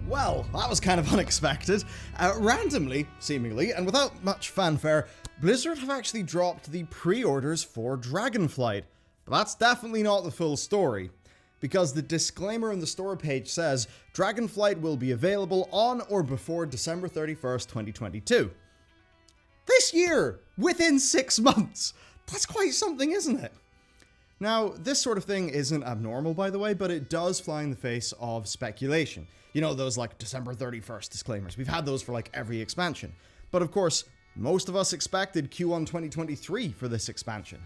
Well, that was kind of unexpected. Randomly, seemingly, and without much fanfare, Blizzard have actually dropped the pre-orders for Dragonflight. But that's definitely not the full story, because the disclaimer on the store page says Dragonflight will be available on or before December 31st, 2022. This year! Within 6 months! That's quite something, isn't it? Now, this sort of thing isn't abnormal, by the way, but it does fly in the face of speculation. You know, those like December 31st disclaimers. We've had those for like every expansion. But of course, most of us expected Q1 2023 for this expansion.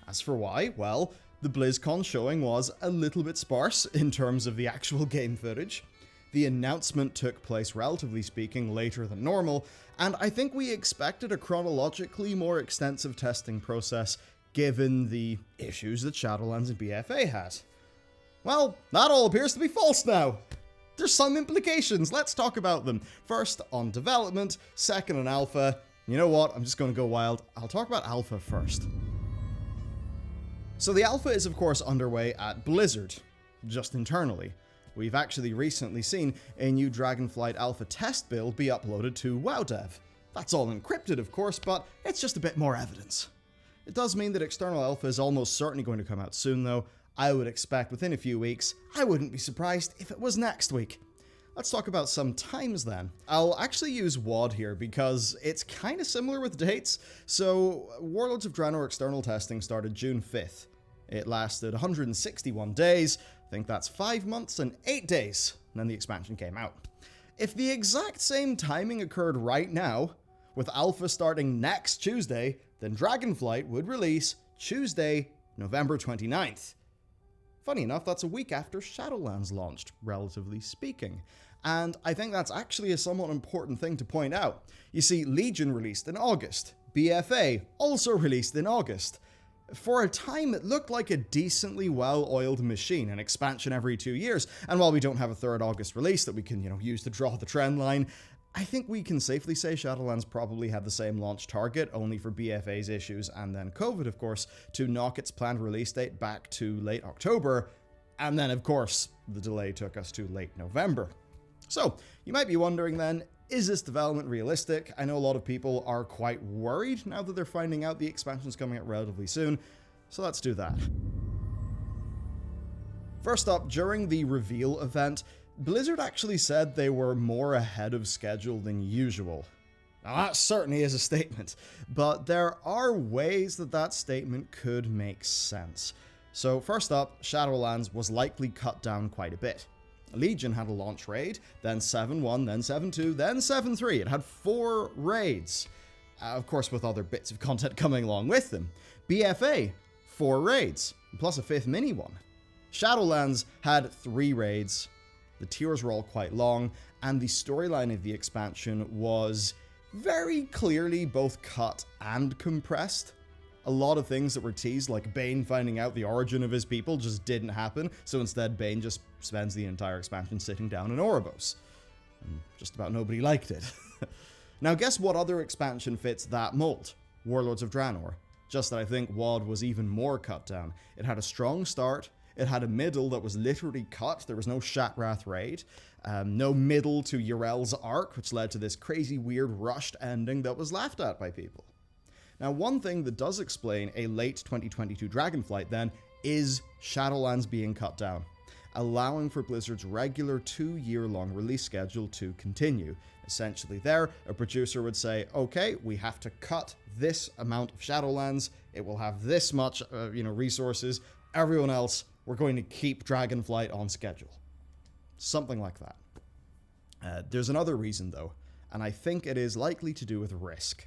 As for why, well, the BlizzCon showing was a little bit sparse in terms of the actual game footage. The announcement took place, relatively speaking, later than normal, and I think we expected a chronologically more extensive testing process given the issues that Shadowlands and BFA had. Well, that all appears to be false now. There's some implications, let's talk about them. First on development, second on alpha. You know what, I'm just going to go wild. I'll talk about alpha first. So the alpha is of course underway at Blizzard, just internally. We've actually recently seen a new Dragonflight alpha test build be uploaded to WoWDev. That's all encrypted of course, but it's just a bit more evidence. It does mean that external alpha is almost certainly going to come out soon though. I would expect within a few weeks. I wouldn't be surprised if it was next week. Let's talk about some times then. I'll actually use WOD here because it's kind of similar with dates. So Warlords of Draenor external testing started June 5th. It lasted 161 days. I think that's 5 months and 8 days. And then the expansion came out. If the exact same timing occurred right now, with alpha starting next Tuesday, then Dragonflight would release Tuesday, November 29th. Funny enough, that's a week after Shadowlands launched, relatively speaking. And I think that's actually a somewhat important thing to point out. You see, Legion released in August. BFA also released in August. For a time, it looked like a decently well-oiled machine, an expansion every 2 years. And while we don't have a 3rd August release that we can, use to draw the trend line, I think we can safely say Shadowlands probably had the same launch target, only for BFA's issues and then COVID, of course, to knock its planned release date back to late October. And then, of course, the delay took us to late November. So, you might be wondering then, is this development realistic? I know a lot of people are quite worried now that they're finding out the expansion's coming out relatively soon, so let's do that. First up, during the reveal event, Blizzard actually said they were more ahead of schedule than usual. Now that certainly is a statement, but there are ways that that statement could make sense. So first up, Shadowlands was likely cut down quite a bit. Legion had a launch raid, then 7-1, then 7-2, then 7-3. It had 4 raids. Of course, with other bits of content coming along with them. BFA, 4 raids, plus a 5th mini one. Shadowlands had 3 raids. The tiers were all quite long, and the storyline of the expansion was very clearly both cut and compressed. A lot of things that were teased, like Bane finding out the origin of his people, just didn't happen, so instead Bane just spends the entire expansion sitting down in Ouroboros. And just about nobody liked it. Now guess what other expansion fits that mold? Warlords of Draenor. Just that I think WoD was even more cut down. It had a strong start, it had a middle that was literally cut, there was no Shatrath raid, no middle to Yrel's arc, which led to this crazy weird rushed ending that was laughed at by people. Now, one thing that does explain a late 2022 Dragonflight, then, is Shadowlands being cut down, allowing for Blizzard's regular 2-year-long release schedule to continue. Essentially there, a producer would say, okay, we have to cut this amount of Shadowlands, it will have this much, resources, everyone else, we're going to keep Dragonflight on schedule. Something like that. There's another reason, though, and I think it is likely to do with risk.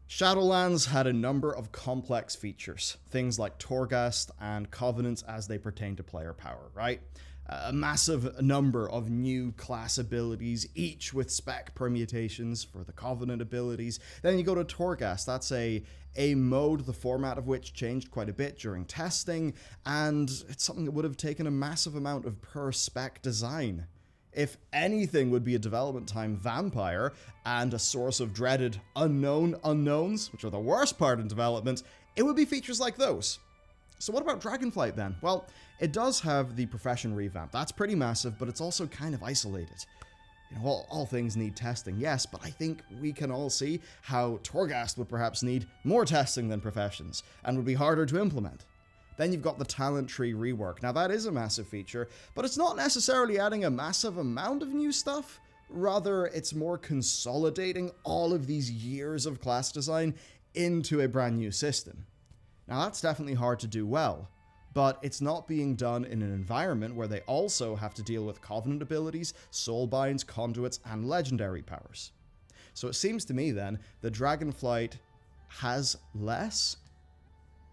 Shadowlands had a number of complex features, things like Torghast and Covenants as they pertain to player power, right? A massive number of new class abilities, each with spec permutations for the Covenant abilities. Then you go to Torghast, that's a mode, the format of which changed quite a bit during testing, and it's something that would have taken a massive amount of per-spec design. If anything would be a development time vampire and a source of dreaded unknown unknowns, which are the worst part in development, it would be features like those. So what about Dragonflight then? Well, it does have the profession revamp. That's pretty massive, but it's also kind of isolated. You know, all things need testing, yes, but I think we can all see how Torghast would perhaps need more testing than Professions, and would be harder to implement. Then you've got the talent tree rework. Now that is a massive feature, but it's not necessarily adding a massive amount of new stuff. Rather, it's more consolidating all of these years of class design into a brand new system. Now that's definitely hard to do well, but it's not being done in an environment where they also have to deal with Covenant abilities, soulbinds, conduits, and legendary powers. So it seems to me then that Dragonflight has less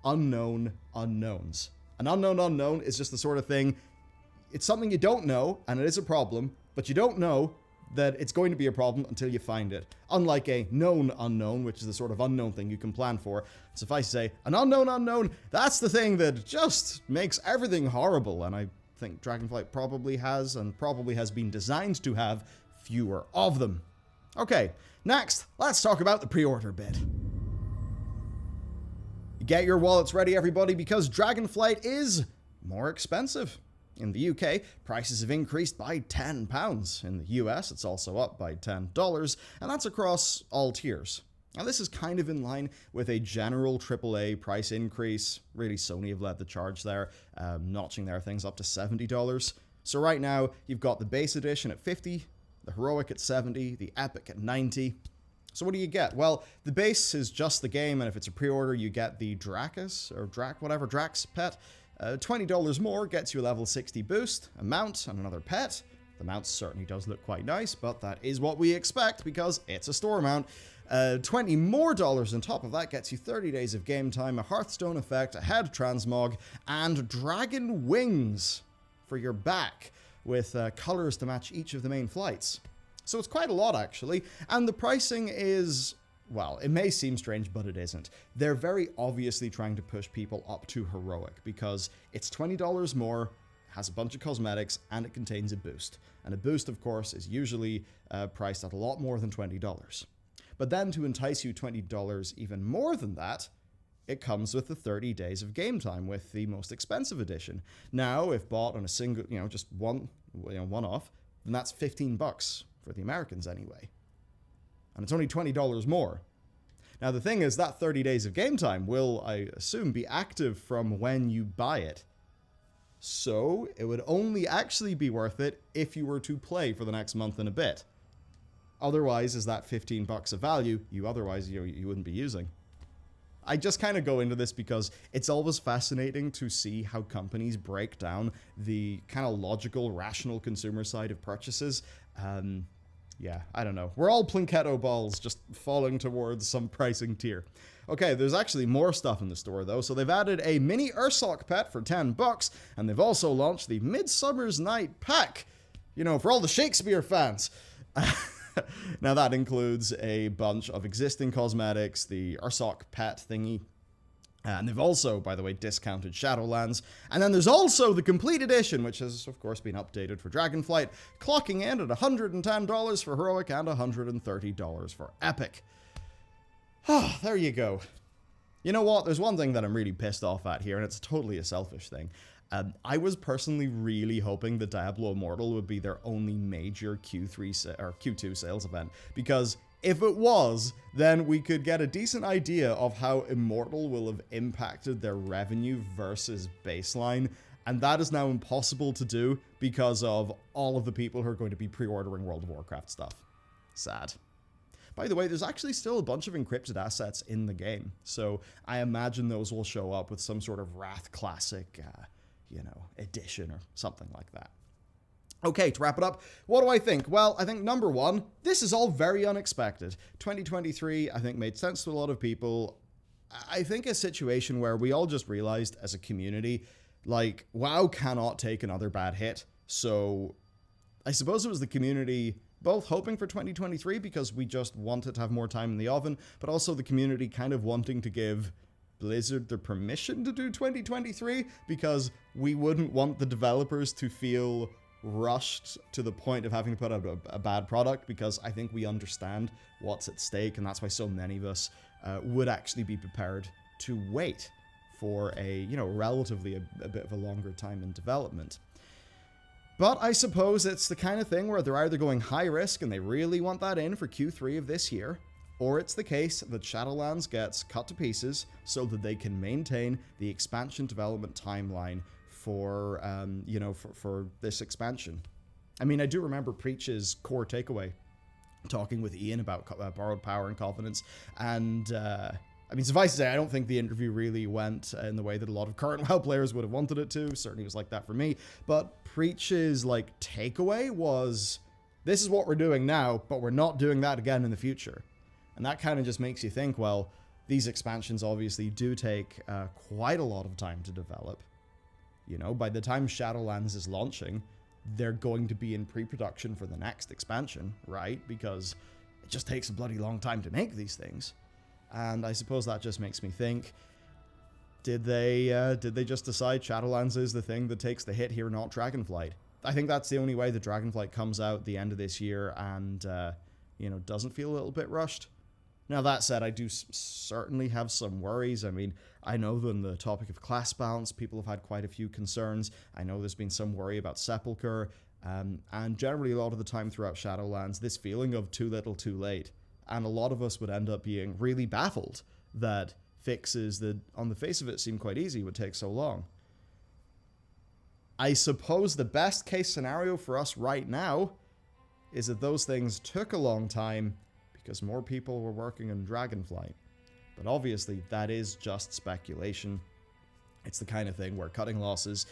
unknown unknowns. An unknown unknown is just the sort of thing, it's something you don't know, and it is a problem, but you don't know that it's going to be a problem until you find it. Unlike a known unknown, which is the sort of unknown thing you can plan for. Suffice to say, an unknown unknown, that's the thing that just makes everything horrible, and I think Dragonflight probably has, and probably has been designed to have, fewer of them. Okay, next, let's talk about the pre-order bit. Get your wallets ready, everybody, because Dragonflight is more expensive. In the UK, prices have increased by £10. In the US, it's also up by $10, and that's across all tiers. Now, this is kind of in line with a general AAA price increase. Really, Sony have led the charge there, notching their things up to $70. So right now, you've got the base edition at $50, the Heroic at $70, the Epic at $90. So what do you get? Well, the base is just the game, and if it's a pre-order, you get the Drax pet. $20 more gets you a level 60 boost, a mount, and another pet. The mount certainly does look quite nice, but that is what we expect because it's a store mount. $20 more on top of that gets you 30 days of game time, a Hearthstone effect, a head transmog, and dragon wings for your back with colors to match each of the main flights. So it's quite a lot, actually, and the pricing is, well, it may seem strange, but it isn't. They're very obviously trying to push people up to Heroic because it's $20 more, has a bunch of cosmetics, and it contains a boost. And a boost, of course, is usually priced at a lot more than $20. But then to entice you $20 even more than that, it comes with the 30 days of game time with the most expensive edition. Now, if bought on a single, just one-off, then that's $15 for the Americans anyway. And it's only $20 more. Now the thing is, that 30 days of game time will, I assume, be active from when you buy it. So it would only actually be worth it if you were to play for the next month and a bit. Otherwise, is that $15 of value you wouldn't be using. I just kind of go into this because it's always fascinating to see how companies break down the kind of logical, rational consumer side of purchases. Yeah, I don't know. We're all Plinketto balls just falling towards some pricing tier. Okay, there's actually more stuff in the store, though. So they've added a mini Ursoc pet for $10, and they've also launched the Midsummer's Night pack. For all the Shakespeare fans. Now that includes a bunch of existing cosmetics, the Ursoc pet thingy, and they've also, by the way, discounted Shadowlands. And then there's also the Complete Edition, which has, of course, been updated for Dragonflight, clocking in at $110 for Heroic and $130 for Epic. Ah, there you go. You know what? There's one thing that I'm really pissed off at here, and it's totally a selfish thing. I was personally really hoping that Diablo Immortal would be their only major Q2 sales event, because if it was, then we could get a decent idea of how Immortal will have impacted their revenue versus baseline, and that is now impossible to do because of all of the people who are going to be pre-ordering World of Warcraft stuff. Sad. By the way, there's actually still a bunch of encrypted assets in the game, so I imagine those will show up with some sort of Wrath Classic, edition or something like that. Okay, to wrap it up, what do I think? Well, I think number one, this is all very unexpected. 2023, I think, made sense to a lot of people. I think a situation where we all just realized as a community, like, WoW cannot take another bad hit. So I suppose it was the community both hoping for 2023 because we just wanted to have more time in the oven, but also the community kind of wanting to give Blizzard the permission to do 2023 because we wouldn't want the developers to feel rushed to the point of having to put out a bad product, because I think we understand what's at stake, and that's why so many of us would actually be prepared to wait for a, relatively a bit of a longer time in development. But I suppose it's the kind of thing where they're either going high risk and they really want that in for Q3 of this year, or it's the case that Shadowlands gets cut to pieces so that they can maintain the expansion development timeline for, for this expansion. I mean, I do remember Preach's core takeaway talking with Ian about borrowed power and confidence, and I mean, suffice to say, I don't think the interview really went in the way that a lot of current WoW players would have wanted it to. Certainly was like that for me. But Preach's, takeaway was, this is what we're doing now, but we're not doing that again in the future. And that kind of just makes you think, well, these expansions obviously do take quite a lot of time to develop. You know, by the time Shadowlands is launching, they're going to be in pre-production for the next expansion, right? Because it just takes a bloody long time to make these things. And I suppose that just makes me think, did they just decide Shadowlands is the thing that takes the hit here, not Dragonflight? I think that's the only way that Dragonflight comes out the end of this year and, doesn't feel a little bit rushed. Now, that said, I do certainly have some worries. I mean, I know that on the topic of class balance, people have had quite a few concerns. I know there's been some worry about Sepulchre, and generally a lot of the time throughout Shadowlands, this feeling of too little, too late. And a lot of us would end up being really baffled that fixes that, on the face of it, seem quite easy would take so long. I suppose the best case scenario for us right now is that those things took a long time because more people were working on Dragonflight. But obviously, that is just speculation. It's the kind of thing where cutting losses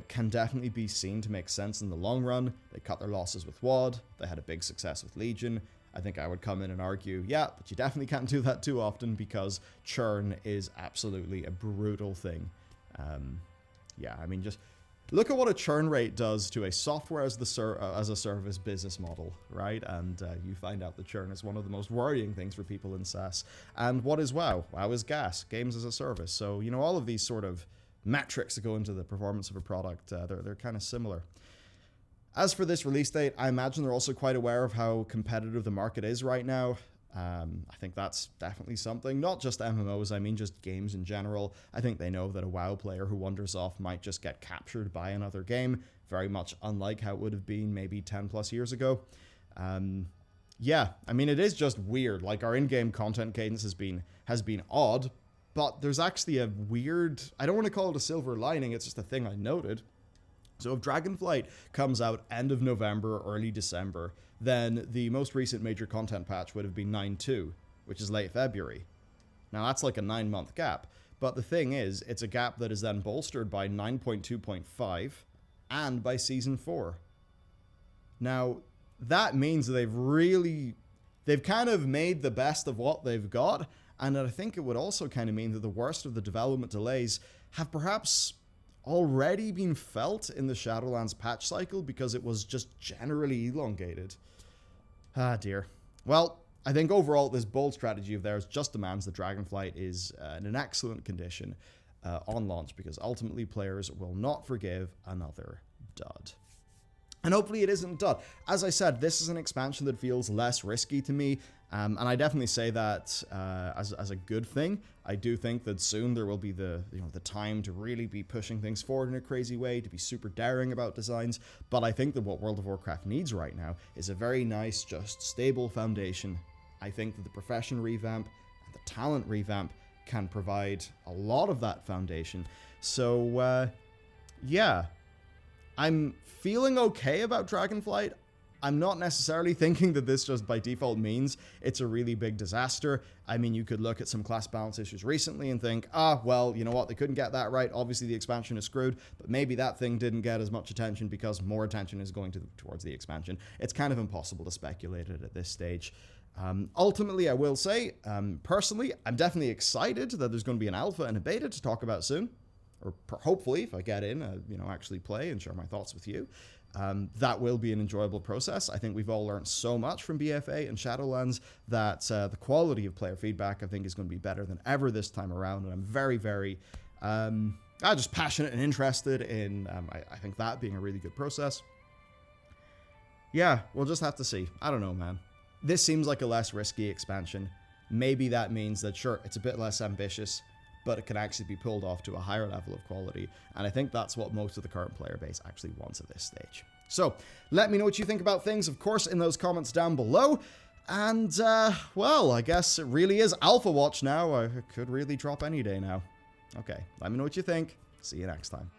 can definitely be seen to make sense in the long run. They cut their losses with WoD. They had a big success with Legion. I think I would come in and argue, yeah, but you definitely can't do that too often because churn is absolutely a brutal thing. I mean, just look at what a churn rate does to a software as a service business model, right? And you find out that churn is one of the most worrying things for people in SaaS. And what is WoW? WoW is GaaS, games as a service. So, all of these sort of metrics that go into the performance of a product, they're kind of similar. As for this release date, I imagine they're also quite aware of how competitive the market is right now. I think that's definitely something, not just MMOs, I mean just games in general. I think they know that a WoW player who wanders off might just get captured by another game, very much unlike how it would have been maybe 10 plus years ago. I mean, it is just weird. Our in-game content cadence has been odd, but there's actually a weird, I don't want to call it a silver lining, it's just a thing I noted. So if Dragonflight comes out end of November or early December, then the most recent major content patch would have been 9.2, which is late February. Now that's like a 9-month gap, but the thing is, it's a gap that is then bolstered by 9.2.5 and by Season 4. Now, that means that they've kind of made the best of what they've got, and I think it would also kind of mean that the worst of the development delays have perhaps already been felt in the Shadowlands patch cycle because it was just generally elongated. Ah, dear. Well, I think overall this bold strategy of theirs just demands that Dragonflight is in an excellent condition on launch, because ultimately players will not forgive another dud. And hopefully it isn't dud. As I said, this is an expansion that feels less risky to me, and I definitely say that as a good thing. I do think that soon there will be the time to really be pushing things forward in a crazy way, to be super daring about designs. But I think that what World of Warcraft needs right now is a very nice, just stable foundation. I think that the profession revamp and the talent revamp can provide a lot of that foundation. So, I'm feeling okay about Dragonflight. I'm not necessarily thinking that this just by default means it's a really big disaster. I mean, you could look at some class balance issues recently and think, well, you know what, they couldn't get that right. Obviously, the expansion is screwed, but maybe that thing didn't get as much attention because more attention is going towards the expansion. It's kind of impossible to speculate it at this stage. Ultimately, I will say, personally, I'm definitely excited that there's going to be an alpha and a beta to talk about soon. Or hopefully, if I get in, actually play and share my thoughts with you. That will be an enjoyable process. I think we've all learned so much from BFA and Shadowlands that the quality of player feedback, I think, is going to be better than ever this time around. And I'm very, very just passionate and interested in, I think, that being a really good process. Yeah, we'll just have to see. I don't know, man. This seems like a less risky expansion. Maybe that means that, sure, it's a bit less ambitious, but it can actually be pulled off to a higher level of quality. And I think that's what most of the current player base actually wants at this stage. So, let me know what you think about things, of course, in those comments down below. And, well, I guess it really is Alpha Watch now. It could really drop any day now. Okay, let me know what you think. See you next time.